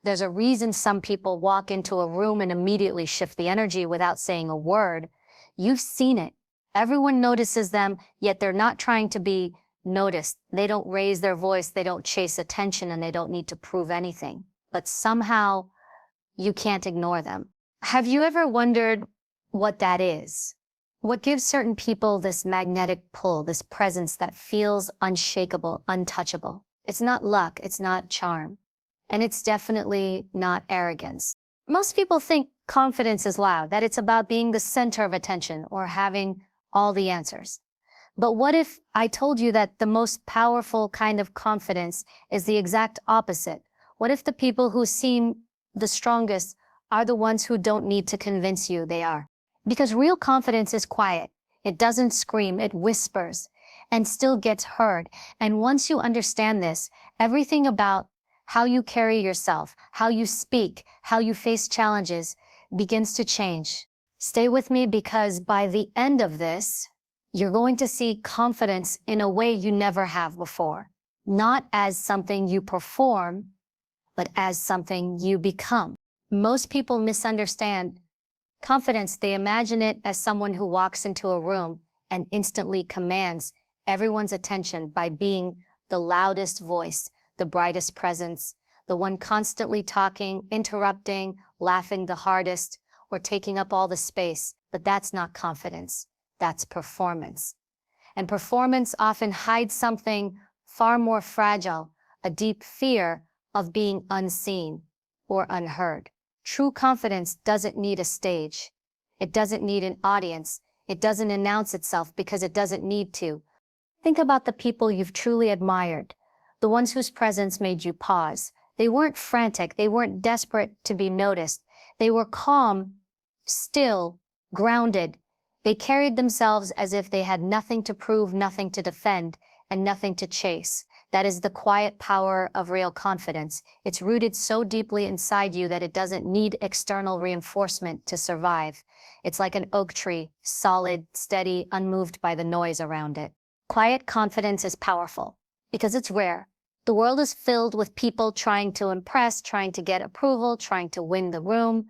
There's a reason some people walk into a room and immediately shift the energy without saying a word. You've seen it. Everyone notices them, yet they're not trying to be noticed. They don't raise their voice, they don't chase attention, and they don't need to prove anything. But somehow, you can't ignore them. Have you ever wondered what that is? What gives certain people this magnetic pull, this presence that feels unshakable, untouchable? It's not luck, it's not charm, and it's definitely not arrogance. Most people think confidence is loud, that it's about being the center of attention or having all the answers. But what if I told you that the most powerful kind of confidence is the exact opposite? What if the people who seem the strongest are the ones who don't need to convince you they are? Because real confidence is quiet. It doesn't scream, it whispers and still gets heard. And once you understand this, everything about how you carry yourself, how you speak, how you face challenges begins to change. Stay with me, because by the end of this, you're going to see confidence in a way you never have before. Not as something you perform, but as something you become. Most people misunderstand confidence. They imagine it as someone who walks into a room and instantly commands everyone's attention by being the loudest voice, the brightest presence, the one constantly talking, interrupting, laughing the hardest, or taking up all the space. But that's not confidence. That's performance. And performance often hides something far more fragile, a deep fear of being unseen or unheard. True confidence doesn't need a stage. It doesn't need an audience. It doesn't announce itself because it doesn't need to. Think about the people you've truly admired, the ones whose presence made you pause. They weren't frantic. They weren't desperate to be noticed. They were calm, still, grounded. They carried themselves as if they had nothing to prove, nothing to defend, and nothing to chase. That is the quiet power of real confidence. It's rooted so deeply inside you that it doesn't need external reinforcement to survive. It's like an oak tree, solid, steady, unmoved by the noise around it. Quiet confidence is powerful because it's rare. The world is filled with people trying to impress, trying to get approval, trying to win the room.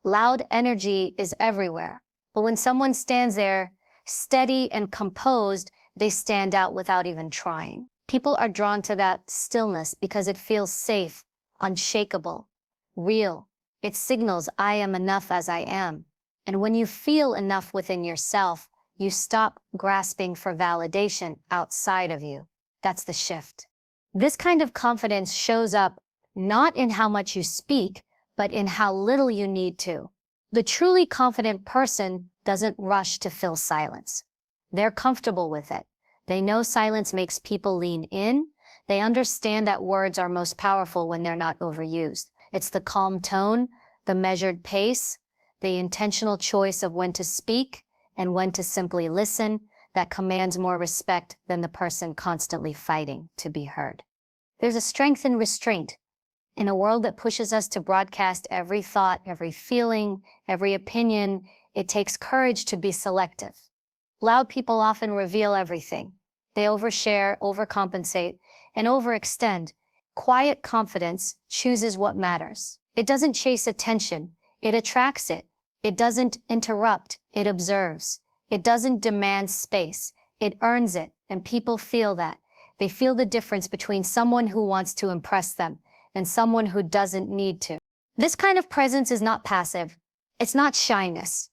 Loud energy is everywhere. But when someone stands there, steady and composed, they stand out without even trying. People are drawn to that stillness because it feels safe, unshakable, real. It signals, I am enough as I am. And when you feel enough within yourself, you stop grasping for validation outside of you. That's the shift. This kind of confidence shows up not in how much you speak, but in how little you need to. The truly confident person doesn't rush to fill silence. They're comfortable with it. They know silence makes people lean in. They understand that words are most powerful when they're not overused. It's the calm tone, the measured pace, the intentional choice of when to speak and when to simply listen that commands more respect than the person constantly fighting to be heard. There's a strength in restraint. In a world that pushes us to broadcast every thought, every feeling, every opinion, it takes courage to be selective. Loud people often reveal everything. They overshare, overcompensate, and overextend. Quiet confidence chooses what matters. It doesn't chase attention. It attracts it. It doesn't interrupt. It observes. It doesn't demand space. It earns it, and people feel that. They feel the difference between someone who wants to impress them and someone who doesn't need to. This kind of presence is not passive. It's not shyness.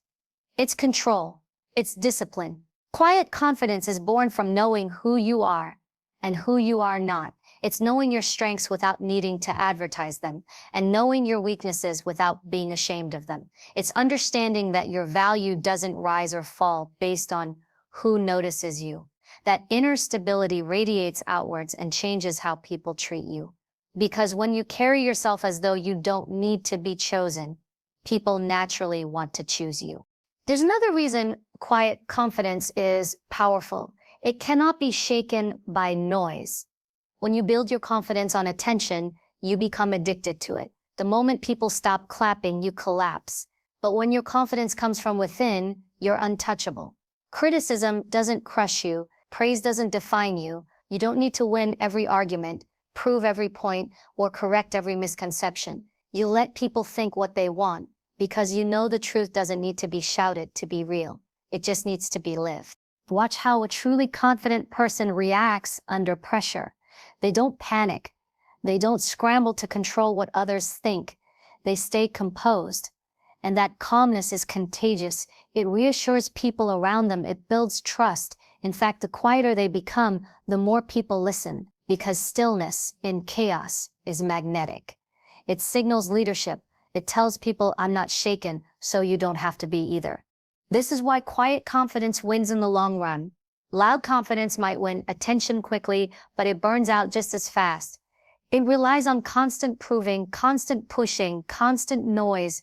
It's control. It's discipline. Quiet confidence is born from knowing who you are and who you are not. It's knowing your strengths without needing to advertise them, and knowing your weaknesses without being ashamed of them. It's understanding that your value doesn't rise or fall based on who notices you. That inner stability radiates outwards and changes how people treat you. Because when you carry yourself as though you don't need to be chosen, people naturally want to choose you. There's another reason quiet confidence is powerful. It cannot be shaken by noise. When you build your confidence on attention, you become addicted to it. The moment people stop clapping, you collapse. But when your confidence comes from within, you're untouchable. Criticism doesn't crush you. Praise doesn't define you. You don't need to win every argument. prove every point, or correct every misconception. You let people think what they want because you know the truth doesn't need to be shouted to be real. It just needs to be lived. Watch how a truly confident person reacts under pressure. They don't panic. They don't scramble to control what others think. They stay composed. And that calmness is contagious. It reassures people around them. It builds trust. In fact, the quieter they become, the more people listen, because stillness in chaos is magnetic. It signals leadership. It tells people, I'm not shaken, so you don't have to be either. This is why quiet confidence wins in the long run. Loud confidence might win attention quickly, but it burns out just as fast. It relies on constant proving, constant pushing, constant noise.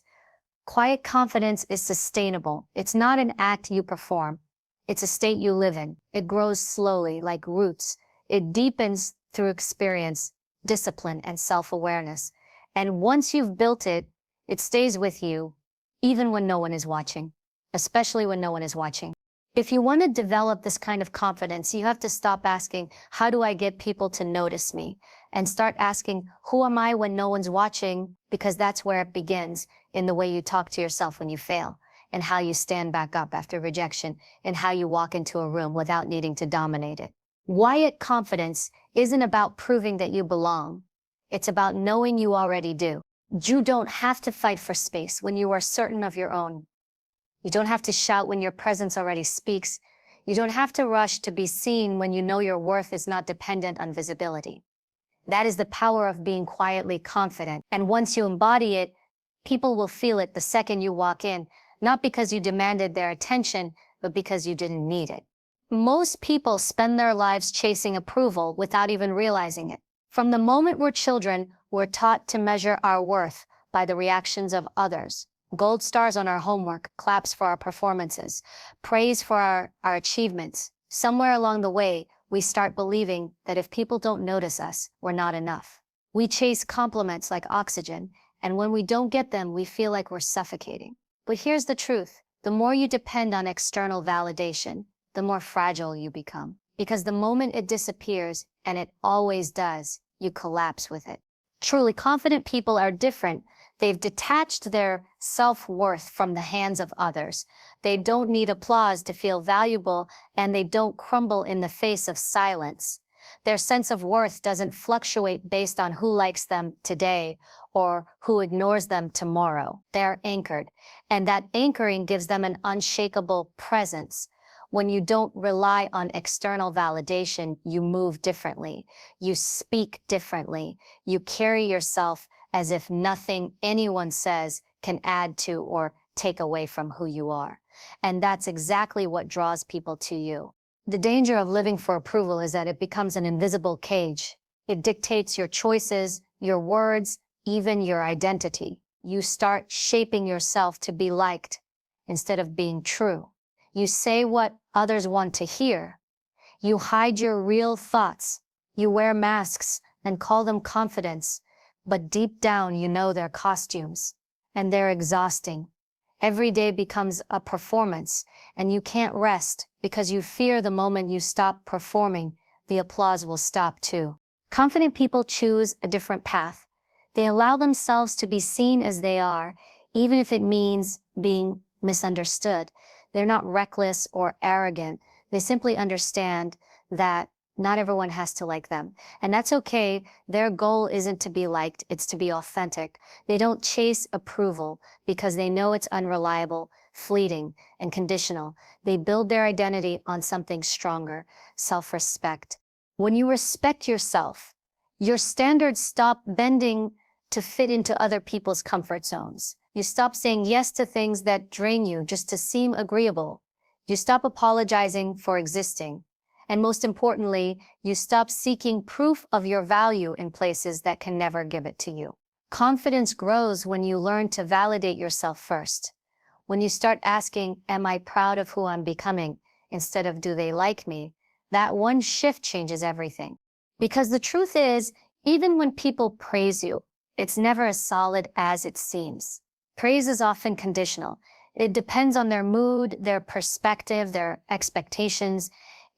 Quiet confidence is sustainable. It's not an act you perform. It's a state you live in. It grows slowly, like roots. It deepens through experience, discipline, and self-awareness. And once you've built it, it stays with you, even when no one is watching, especially when no one is watching. If you want to develop this kind of confidence, you have to stop asking, how do I get people to notice me? And start asking, who am I when no one's watching? Because that's where it begins, in the way you talk to yourself when you fail, and how you stand back up after rejection, and how you walk into a room without needing to dominate it. Quiet confidence isn't about proving that you belong. It's about knowing you already do. You don't have to fight for space when you are certain of your own. You don't have to shout when your presence already speaks. You don't have to rush to be seen when you know your worth is not dependent on visibility. That is the power of being quietly confident. And once you embody it, people will feel it the second you walk in, not because you demanded their attention, but because you didn't need it. Most people spend their lives chasing approval without even realizing it. From the moment we're children, we're taught to measure our worth by the reactions of others. Gold stars on our homework, claps for our performances, praise for our achievements. Somewhere along the way, we start believing that if people don't notice us, we're not enough. We chase compliments like oxygen, and when we don't get them, we feel like we're suffocating. But here's the truth. The more you depend on external validation, the more fragile you become. Because the moment it disappears, and it always does, you collapse with it. Truly confident people are different. They've detached their self-worth from the hands of others. They don't need applause to feel valuable, and they don't crumble in the face of silence. Their sense of worth doesn't fluctuate based on who likes them today or who ignores them tomorrow. They're anchored, and that anchoring gives them an unshakable presence. When you don't rely on external validation, you move differently. You speak differently. You carry yourself as if nothing anyone says can add to or take away from who you are. And that's exactly what draws people to you. The danger of living for approval is that it becomes an invisible cage. It dictates your choices, your words, even your identity. You start shaping yourself to be liked instead of being true. You say what others want to hear. You hide your real thoughts. You wear masks and call them confidence. But deep down, you know they're costumes, and they're exhausting. Every day becomes a performance, and you can't rest because you fear the moment you stop performing, the applause will stop too. Confident people choose a different path. They allow themselves to be seen as they are, even if it means being misunderstood. They're not reckless or arrogant. They simply understand that not everyone has to like them. And that's okay. Their goal isn't to be liked, it's to be authentic. They don't chase approval because they know it's unreliable, fleeting, and conditional. They build their identity on something stronger, self-respect. When you respect yourself, your standards stop bending to fit into other people's comfort zones. You stop saying yes to things that drain you just to seem agreeable. You stop apologizing for existing. And most importantly, you stop seeking proof of your value in places that can never give it to you. Confidence grows when you learn to validate yourself first. When you start asking, am I proud of who I'm becoming, instead of do they like me? That one shift changes everything. Because the truth is, even when people praise you, it's never as solid as it seems. Praise is often conditional. It depends on their mood, their perspective, their expectations.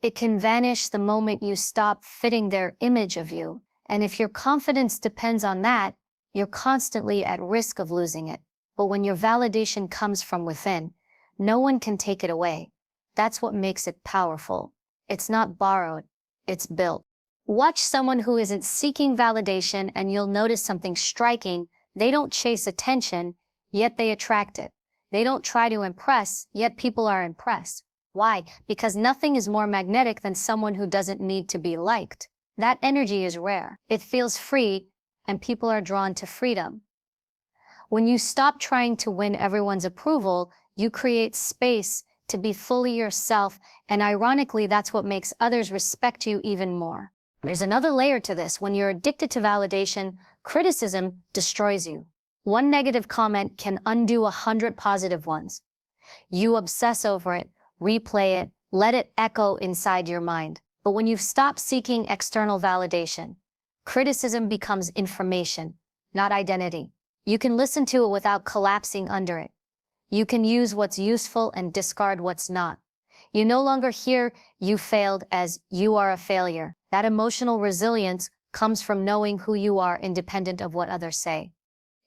It can vanish the moment you stop fitting their image of you, And if your confidence depends on that, you're constantly at risk of losing it. But when your validation comes from within, no one can take it away. That's what makes it powerful. It's not borrowed, it's built. Watch someone who isn't seeking validation and you'll notice something striking. They don't chase attention, yet they attract it. They don't try to impress, yet people are impressed. Why? Because nothing is more magnetic than someone who doesn't need to be liked. That energy is rare. It feels free, and people are drawn to freedom. When you stop trying to win everyone's approval, you create space to be fully yourself, and ironically, that's what makes others respect you even more. There's another layer to this. When you're addicted to validation, criticism destroys you. One negative comment can undo 100 positive ones. You obsess over it, replay it, let it echo inside your mind. But when you've stopped seeking external validation, criticism becomes information, not identity. You can listen to it without collapsing under it. You can use what's useful and discard what's not. You no longer hear "you failed" as "you are a failure." That emotional resilience comes from knowing who you are independent of what others say.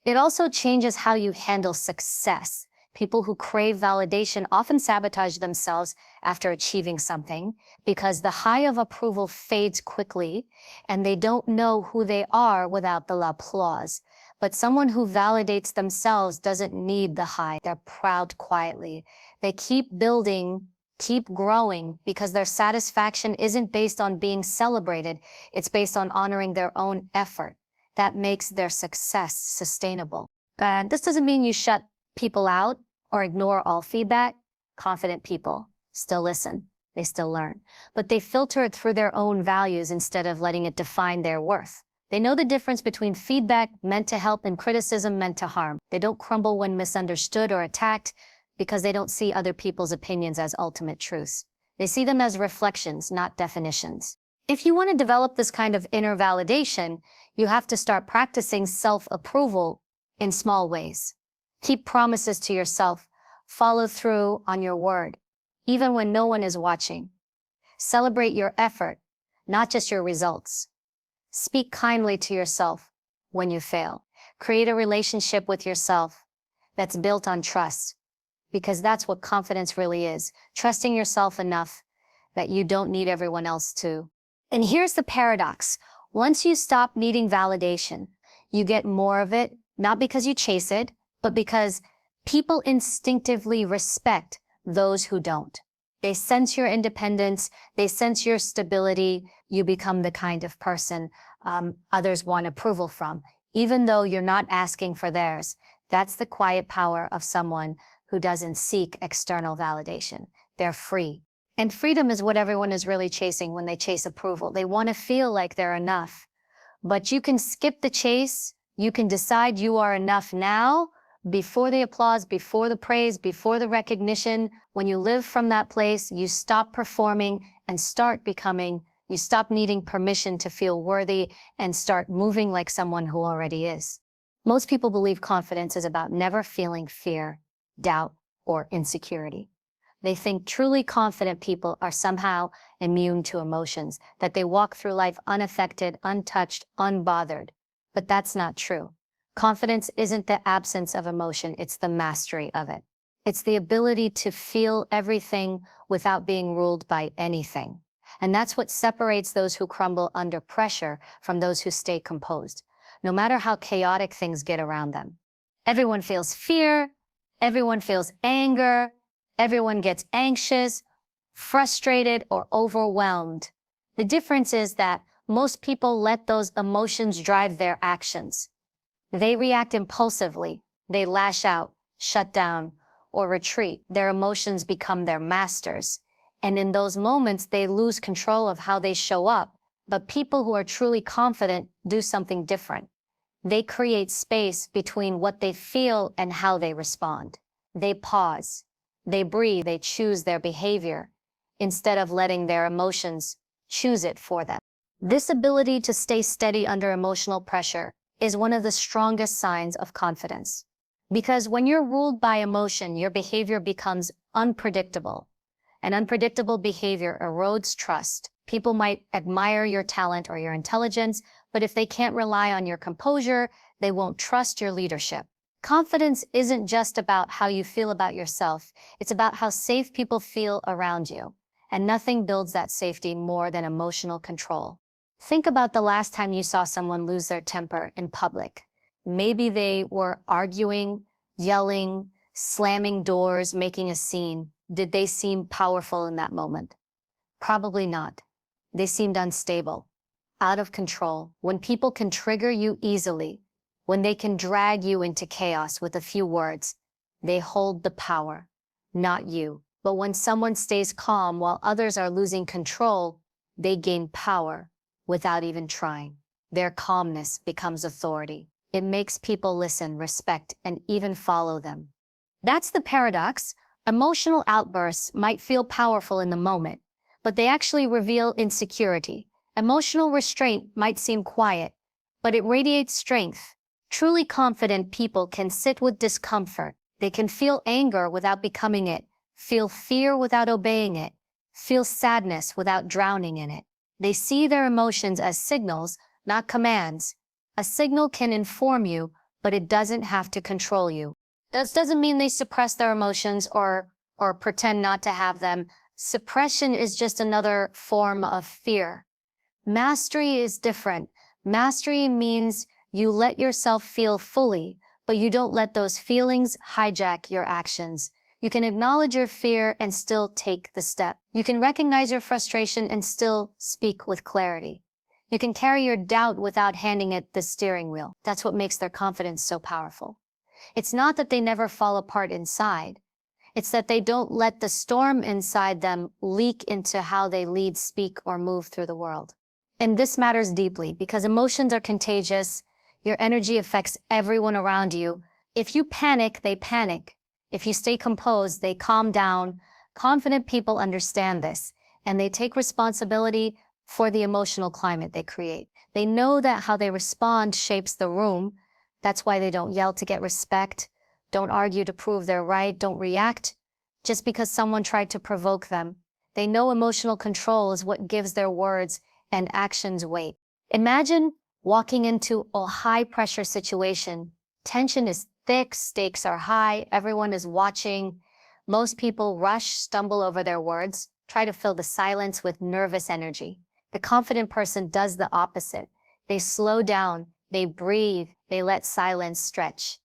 It also changes how you handle success. People who crave validation often sabotage themselves after achieving something because the high of approval fades quickly and they don't know who they are without the applause. But someone who validates themselves doesn't need the high. They're proud quietly. They keep building, keep growing because their satisfaction isn't based on being celebrated. It's based on honoring their own effort. That makes their success sustainable. And this doesn't mean you shut people out or ignore all feedback. Confident people still listen. They still learn. But they filter it through their own values instead of letting it define their worth. They know the difference between feedback meant to help and criticism meant to harm. They don't crumble when misunderstood or attacked because they don't see other people's opinions as ultimate truths. They see them as reflections, not definitions. If you want to develop this kind of inner validation, you have to start practicing self-approval in small ways. Keep promises to yourself. Follow through on your word, even when no one is watching. Celebrate your effort, not just your results. Speak kindly to yourself when you fail. Create a relationship with yourself that's built on trust, because that's what confidence really is. Trusting yourself enough that you don't need everyone else to. And here's the paradox. Once you stop needing validation, you get more of it, not because you chase it, but because people instinctively respect those who don't. They sense your independence, they sense your stability, you become the kind of person others want approval from, even though you're not asking for theirs. That's the quiet power of someone who doesn't seek external validation. They're free. And freedom is what everyone is really chasing when they chase approval. They want to feel like they're enough. But you can skip the chase. You can decide you are enough now, before the applause, before the praise, before the recognition. When you live from that place, you stop performing and start becoming. You stop needing permission to feel worthy and start moving like someone who already is. Most people believe confidence is about never feeling fear, doubt, or insecurity. They think truly confident people are somehow immune to emotions, that they walk through life unaffected, untouched, unbothered. But that's not true. Confidence isn't the absence of emotion, it's the mastery of it. It's the ability to feel everything without being ruled by anything. And that's what separates those who crumble under pressure from those who stay composed, no matter how chaotic things get around them. Everyone feels fear, everyone feels anger, everyone gets anxious, frustrated, or overwhelmed. The difference is that most people let those emotions drive their actions. They react impulsively. They lash out, shut down, or retreat. Their emotions become their masters. And in those moments, they lose control of how they show up. But people who are truly confident do something different. They create space between what they feel and how they respond. They pause. They breathe. They choose their behavior instead of letting their emotions choose it for them. This ability to stay steady under emotional pressure is one of the strongest signs of confidence. Because when you're ruled by emotion, your behavior becomes unpredictable. And unpredictable behavior erodes trust. People might admire your talent or your intelligence, But if they can't rely on your composure, they won't trust your leadership. Confidence isn't just about how you feel about yourself. It's about how safe people feel around you. And nothing builds that safety more than emotional control. Think about the last time you saw someone lose their temper in public. Maybe they were arguing, yelling, slamming doors, making a scene. Did they seem powerful in that moment? Probably not. They seemed unstable, out of control. When people can trigger you easily, when they can drag you into chaos with a few words, they hold the power, not you. But when someone stays calm while others are losing control, they gain power without even trying. Their calmness becomes authority. It makes people listen, respect, and even follow them. That's the paradox. Emotional outbursts might feel powerful in the moment, but they actually reveal insecurity. Emotional restraint might seem quiet, but it radiates strength. Truly confident people can sit with discomfort. They can feel anger without becoming it, feel fear without obeying it, feel sadness without drowning in it. They see their emotions as signals, not commands. A signal can inform you, but it doesn't have to control you. This doesn't mean they suppress their emotions or pretend not to have them. Suppression is just another form of fear. Mastery is different. Mastery means you let yourself feel fully, but you don't let those feelings hijack your actions. You can acknowledge your fear and still take the step. You can recognize your frustration and still speak with clarity. You can carry your doubt without handing it the steering wheel. That's what makes their confidence so powerful. It's not that they never fall apart inside. It's that they don't let the storm inside them leak into how they lead, speak, or move through the world. And this matters deeply because emotions are contagious. Your energy affects everyone around you. If you panic, they panic. If you stay composed, they calm down. Confident people understand this, and they take responsibility for the emotional climate they create. They know that how they respond shapes the room. That's why they don't yell to get respect, don't argue to prove they're right, don't react just because someone tried to provoke them. They know emotional control is what gives their words and actions weight. Imagine walking into a high-pressure situation. Tension is thick, stakes are high, everyone is watching. Most people rush, stumble over their words, try to fill the silence with nervous energy. The confident person does the opposite. They slow down, they breathe, they let silence stretch.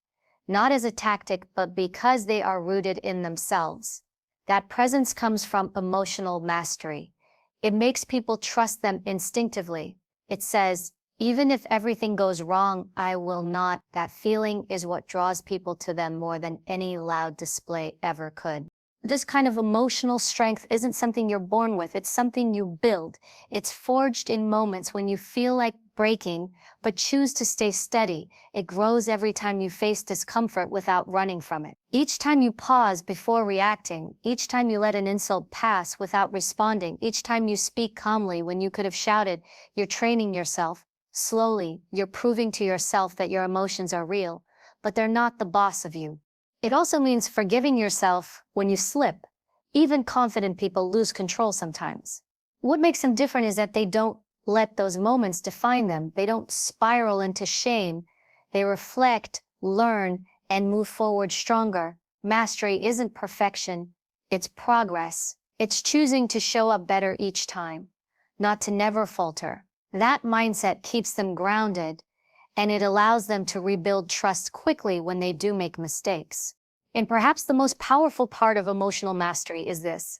Not as a tactic, but because they are rooted in themselves. That presence comes from emotional mastery. It makes people trust them instinctively. It says, even if everything goes wrong, I will not. That feeling is what draws people to them more than any loud display ever could. This kind of emotional strength isn't something you're born with. It's something you build. It's forged in moments when you feel like breaking, but choose to stay steady. It grows every time you face discomfort without running from it. Each time you pause before reacting, each time you let an insult pass without responding, each time you speak calmly when you could have shouted, you're training yourself. Slowly, you're proving to yourself that your emotions are real, but they're not the boss of you. It also means forgiving yourself when you slip. Even confident people lose control sometimes. What makes them different is that they don't let those moments define them. They don't spiral into shame. They reflect, learn, and move forward stronger. Mastery isn't perfection, it's progress. It's choosing to show up better each time, not to never falter. That mindset keeps them grounded, and it allows them to rebuild trust quickly when they do make mistakes. And perhaps the most powerful part of emotional mastery is this.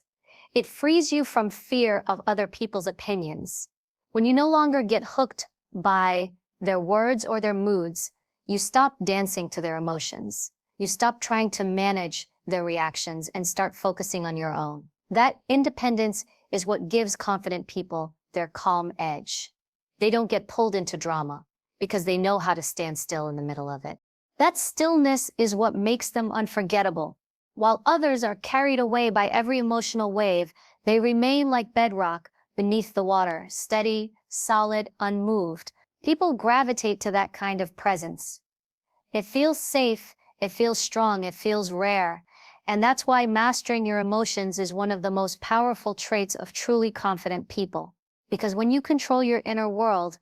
It frees you from fear of other people's opinions. When you no longer get hooked by their words or their moods, you stop dancing to their emotions. You stop trying to manage their reactions and start focusing on your own. That independence is what gives confident people their calm edge. They don't get pulled into drama because they know how to stand still in the middle of it. That stillness is what makes them unforgettable. While others are carried away by every emotional wave, they remain like bedrock beneath the water, steady, solid, unmoved. People gravitate to that kind of presence. It feels safe, it feels strong, it feels rare. And that's why mastering your emotions is one of the most powerful traits of truly confident people. Because when you control your inner world,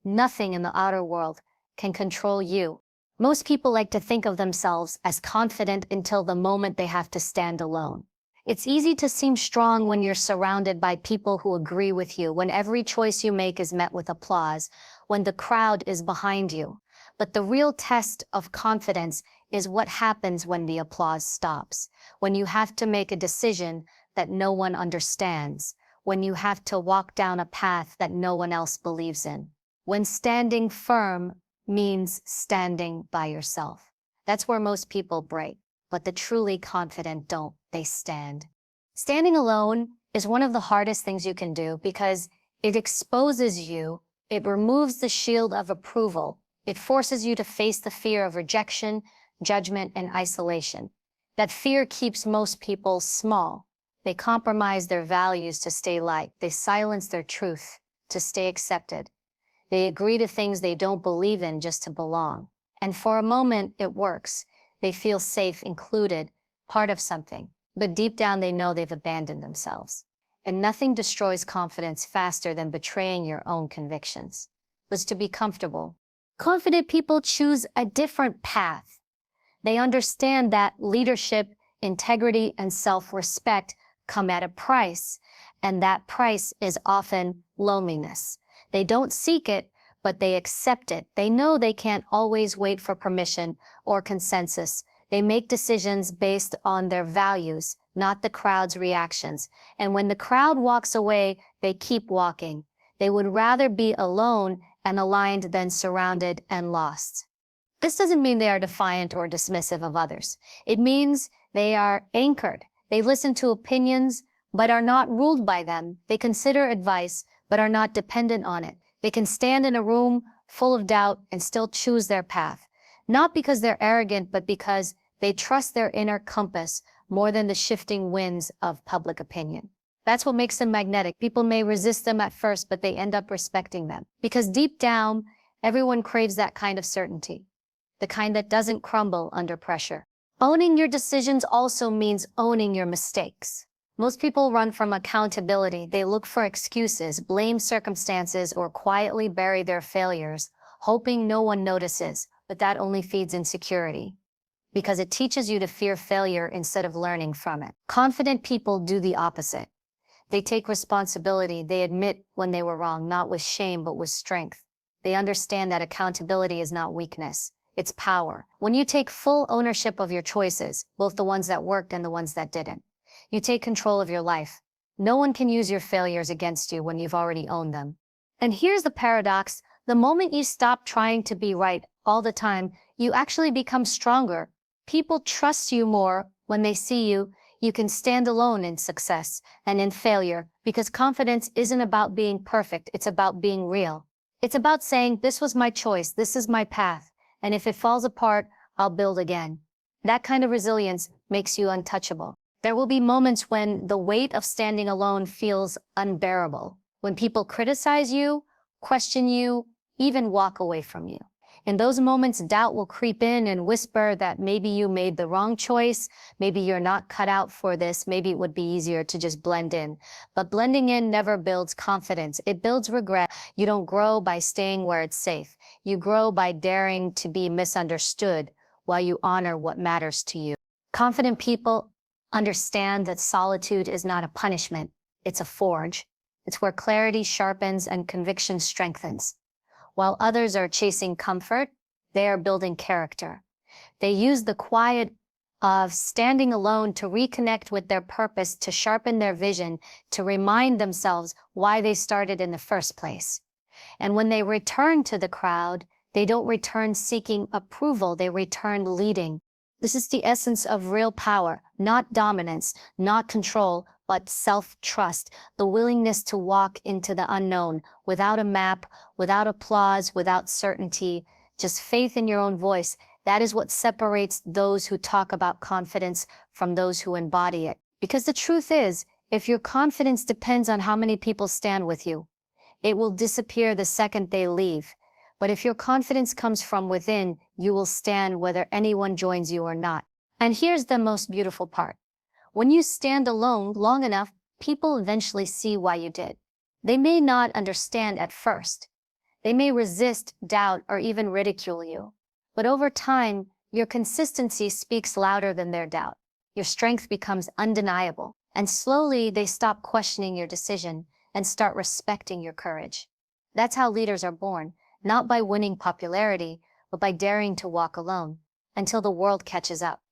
Nothing in the outer world can control you. Most people like to think of themselves as confident until the moment they have to stand alone. It's easy to seem strong when you're surrounded by people who agree with you, when every choice you make is met with applause, when the crowd is behind you. But the real test of confidence is what happens when the applause stops, when you have to make a decision that no one understands, when you have to walk down a path that no one else believes in, when standing firm means standing by yourself. That's where most people break, but the truly confident don't. They stand. Standing alone is one of the hardest things you can do because it exposes you, it removes the shield of approval, it forces you to face the fear of rejection, judgment, and isolation. That fear keeps most people small. They compromise their values to stay liked. They silence their truth to stay accepted. They agree to things they don't believe in just to belong. And for a moment, it works. They feel safe, included, part of something. But deep down, they know they've abandoned themselves. And nothing destroys confidence faster than betraying your own convictions. Was to be comfortable. Confident people choose a different path. They understand that leadership, integrity, and self-respect come at a price, and that price is often loneliness. They don't seek it, but they accept it. They know they can't always wait for permission or consensus. They make decisions based on their values, not the crowd's reactions. And when the crowd walks away, they keep walking. They would rather be alone and aligned than surrounded and lost. This doesn't mean they are defiant or dismissive of others. It means they are anchored. They listen to opinions, but are not ruled by them. They consider advice, but are not dependent on it. They can stand in a room full of doubt and still choose their path. Not because they're arrogant, but because they trust their inner compass more than the shifting winds of public opinion. That's what makes them magnetic. People may resist them at first, but they end up respecting them. Because deep down, everyone craves that kind of certainty, the kind that doesn't crumble under pressure. Owning your decisions also means owning your mistakes. Most people run from accountability. They look for excuses, blame circumstances, or quietly bury their failures, hoping no one notices. But that only feeds insecurity, because it teaches you to fear failure instead of learning from it. Confident people do the opposite. They take responsibility. They admit when they were wrong, not with shame, but with strength. They understand that accountability is not weakness, it's power. When you take full ownership of your choices, both the ones that worked and the ones that didn't, you take control of your life. No one can use your failures against you when you've already owned them. And here's the paradox. The moment you stop trying to be right all the time, you actually become stronger. People trust you more when they see you can stand alone in success and in failure, because confidence isn't about being perfect, it's about being real. It's about saying, this was my choice, this is my path, and if it falls apart, I'll build again. That kind of resilience makes you untouchable. There will be moments when the weight of standing alone feels unbearable, when people criticize you, question you, even walk away from you. In those moments, doubt will creep in and whisper that maybe you made the wrong choice, maybe you're not cut out for this, maybe it would be easier to just blend in. But blending in never builds confidence, it builds regret. You don't grow by staying where it's safe. You grow by daring to be misunderstood while you honor what matters to you. Confident people understand that solitude is not a punishment, it's a forge. It's where clarity sharpens and conviction strengthens. While others are chasing comfort, they are building character. They use the quiet of standing alone to reconnect with their purpose, to sharpen their vision, to remind themselves why they started in the first place. And when they return to the crowd, they don't return seeking approval, they return leading. This is the essence of real power, not dominance, not control, but self-trust, the willingness to walk into the unknown without a map, without applause, without certainty, just faith in your own voice. That is what separates those who talk about confidence from those who embody it. Because the truth is, if your confidence depends on how many people stand with you, it will disappear the second they leave. But if your confidence comes from within, you will stand whether anyone joins you or not. And here's the most beautiful part. When you stand alone long enough, people eventually see why you did. They may not understand at first. They may resist, doubt, or even ridicule you. But over time, your consistency speaks louder than their doubt. Your strength becomes undeniable, and slowly they stop questioning your decision and start respecting your courage. That's how leaders are born, not by winning popularity, but by daring to walk alone until the world catches up.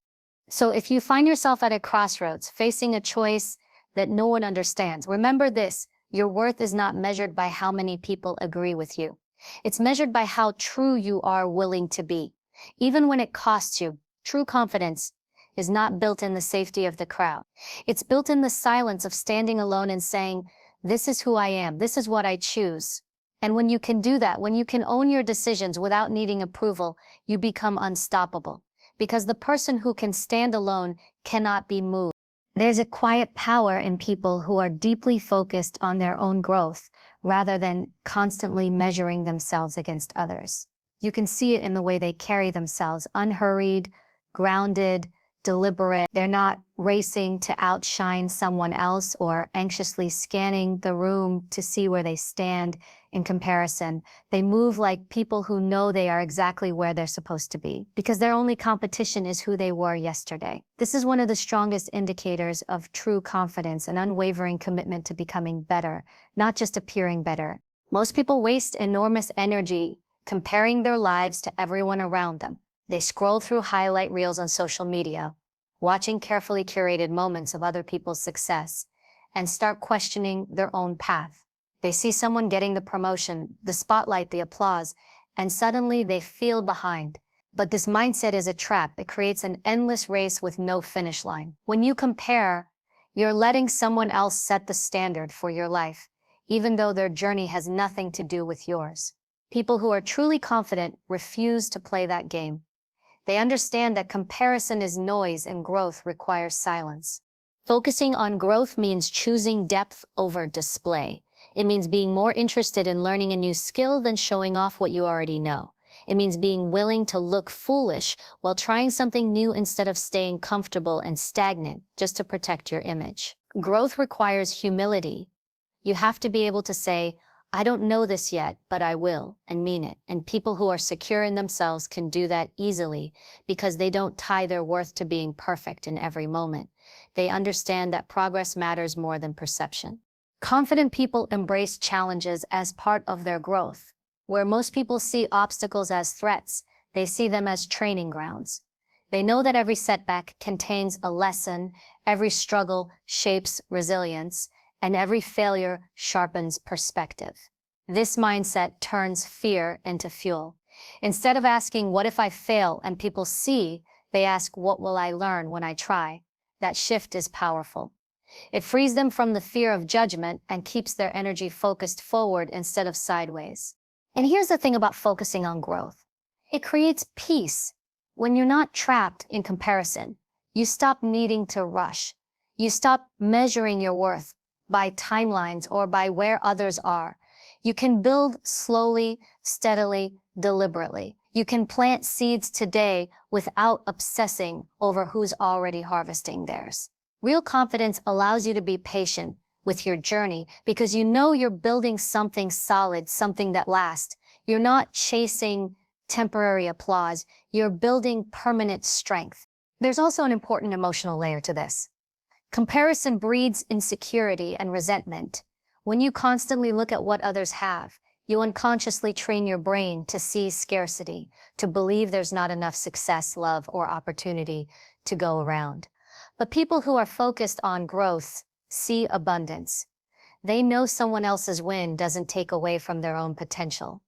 So if you find yourself at a crossroads, facing a choice that no one understands, remember this: your worth is not measured by how many people agree with you. It's measured by how true you are willing to be. Even when it costs you, true confidence is not built in the safety of the crowd. It's built in the silence of standing alone and saying, "This is who I am, this is what I choose." And when you can do that, when you can own your decisions without needing approval, you become unstoppable. Because the person who can stand alone cannot be moved. There's a quiet power in people who are deeply focused on their own growth rather than constantly measuring themselves against others. You can see it in the way they carry themselves: unhurried, grounded, deliberate. They're not racing to outshine someone else or anxiously scanning the room to see where they stand in comparison. They move like people who know they are exactly where they're supposed to be, because their only competition is who they were yesterday. This is one of the strongest indicators of true confidence, an unwavering commitment to becoming better, not just appearing better. Most people waste enormous energy comparing their lives to everyone around them. They scroll through highlight reels on social media, watching carefully curated moments of other people's success, and start questioning their own path. They see someone getting the promotion, the spotlight, the applause, and suddenly they feel behind. But this mindset is a trap. It creates an endless race with no finish line. When you compare, you're letting someone else set the standard for your life, even though their journey has nothing to do with yours. People who are truly confident refuse to play that game. They understand that comparison is noise and growth requires silence. Focusing on growth means choosing depth over display. It means being more interested in learning a new skill than showing off what you already know. It means being willing to look foolish while trying something new instead of staying comfortable and stagnant just to protect your image. Growth requires humility. You have to be able to say, "I don't know this yet, but I will," and mean it. And people who are secure in themselves can do that easily because they don't tie their worth to being perfect in every moment. They understand that progress matters more than perception. Confident people embrace challenges as part of their growth. Where most people see obstacles as threats, they see them as training grounds. They know that every setback contains a lesson, every struggle shapes resilience, and every failure sharpens perspective. This mindset turns fear into fuel. Instead of asking, "What if I fail?" and people see, they ask, "What will I learn when I try?" That shift is powerful. It frees them from the fear of judgment and keeps their energy focused forward instead of sideways. And here's the thing about focusing on growth. It creates peace. When you're not trapped in comparison, you stop needing to rush. You stop measuring your worth by timelines or by where others are. You can build slowly, steadily, deliberately. You can plant seeds today without obsessing over who's already harvesting theirs. Real confidence allows you to be patient with your journey because you know you're building something solid, something that lasts. You're not chasing temporary applause. You're building permanent strength. There's also an important emotional layer to this. Comparison breeds insecurity and resentment. When you constantly look at what others have, you unconsciously train your brain to see scarcity, to believe there's not enough success, love, or opportunity to go around. But people who are focused on growth see abundance. They know someone else's win doesn't take away from their own potential.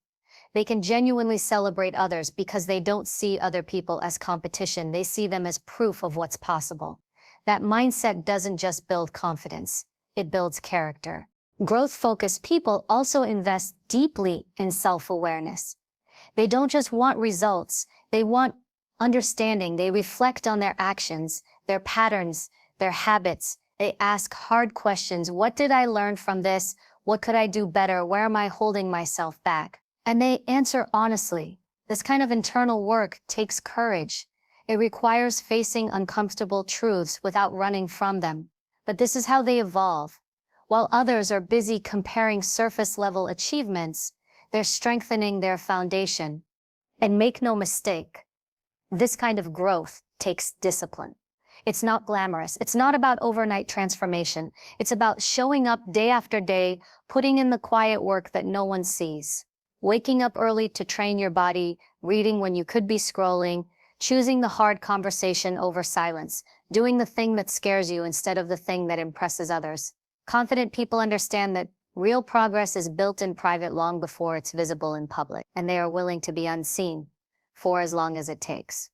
They can genuinely celebrate others because they don't see other people as competition. They see them as proof of what's possible. That mindset doesn't just build confidence, it builds character. Growth-focused people also invest deeply in self-awareness. They don't just want results, they want understanding. They reflect on their actions, their patterns, their habits. They ask hard questions. What did I learn from this? What could I do better? Where am I holding myself back? And they answer honestly. This kind of internal work takes courage. It requires facing uncomfortable truths without running from them. But this is how they evolve. While others are busy comparing surface-level achievements, They're strengthening their foundation. And make no mistake, this kind of growth takes discipline. It's not glamorous. It's not about overnight transformation. It's about showing up day after day, putting in the quiet work that no one sees. Waking up early to train your body, reading when you could be scrolling, choosing the hard conversation over silence, doing the thing that scares you instead of the thing that impresses others. Confident people understand that real progress is built in private long before it's visible in public, and they are willing to be unseen for as long as it takes.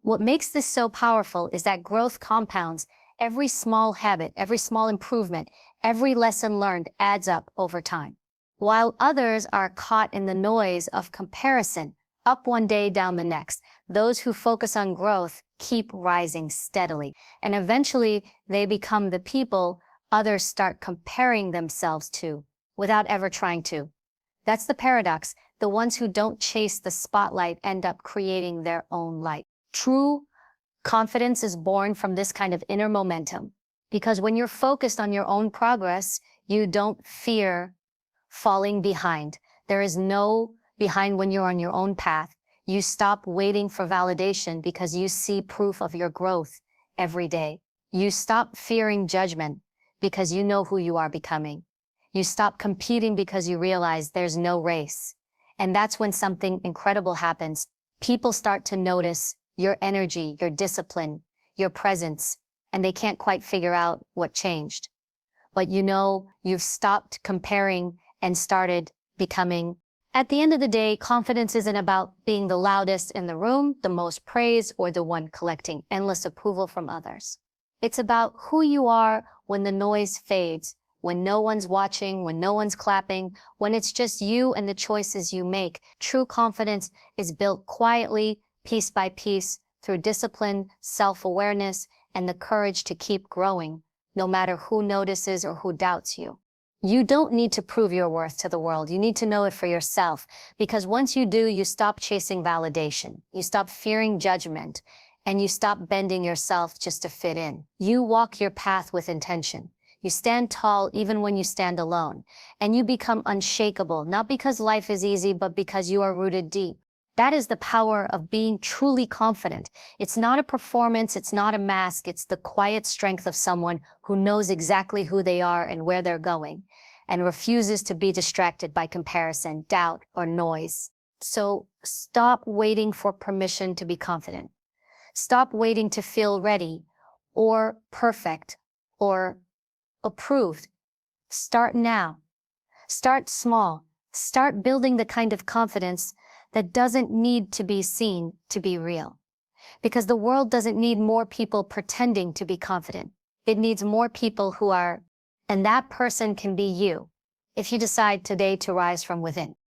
What makes this so powerful is that growth compounds. Every small habit, every small improvement, every lesson learned adds up over time. While others are caught in the noise of comparison, up one day, down the next, those who focus on growth keep rising steadily, and eventually they become the people others start comparing themselves to without ever trying to. That's the paradox. The ones who don't chase the spotlight end up creating their own light. True confidence is born from this kind of inner momentum, because when you're focused on your own progress, you don't fear falling behind. There is no behind when you're on your own path. You stop waiting for validation because you see proof of your growth every day. You stop fearing judgment because you know who you are becoming. You stop competing because you realize there's no race. And that's when something incredible happens. People start to notice your energy, your discipline, your presence, and they can't quite figure out what changed. But you know, you've stopped comparing and started becoming. At the end of the day, confidence isn't about being the loudest in the room, the most praised, or the one collecting endless approval from others. It's about who you are when the noise fades, when no one's watching, when no one's clapping, when it's just you and the choices you make. True confidence is built quietly, piece by piece, through discipline, self-awareness, and the courage to keep growing, no matter who notices or who doubts you. You don't need to prove your worth to the world. You need to know it for yourself, because once you do, you stop chasing validation. You stop fearing judgment, and you stop bending yourself just to fit in. You walk your path with intention. You stand tall even when you stand alone, and you become unshakable, not because life is easy, but because you are rooted deep. That is the power of being truly confident. It's not a performance, it's not a mask, it's the quiet strength of someone who knows exactly who they are and where they're going, and refuses to be distracted by comparison, doubt, or noise. So stop waiting for permission to be confident. Stop waiting to feel ready, or perfect, or approved. Start now. Start small. Start building the kind of confidence that doesn't need to be seen to be real. Because the world doesn't need more people pretending to be confident. It needs more people who are, and that person can be you, if you decide today to rise from within.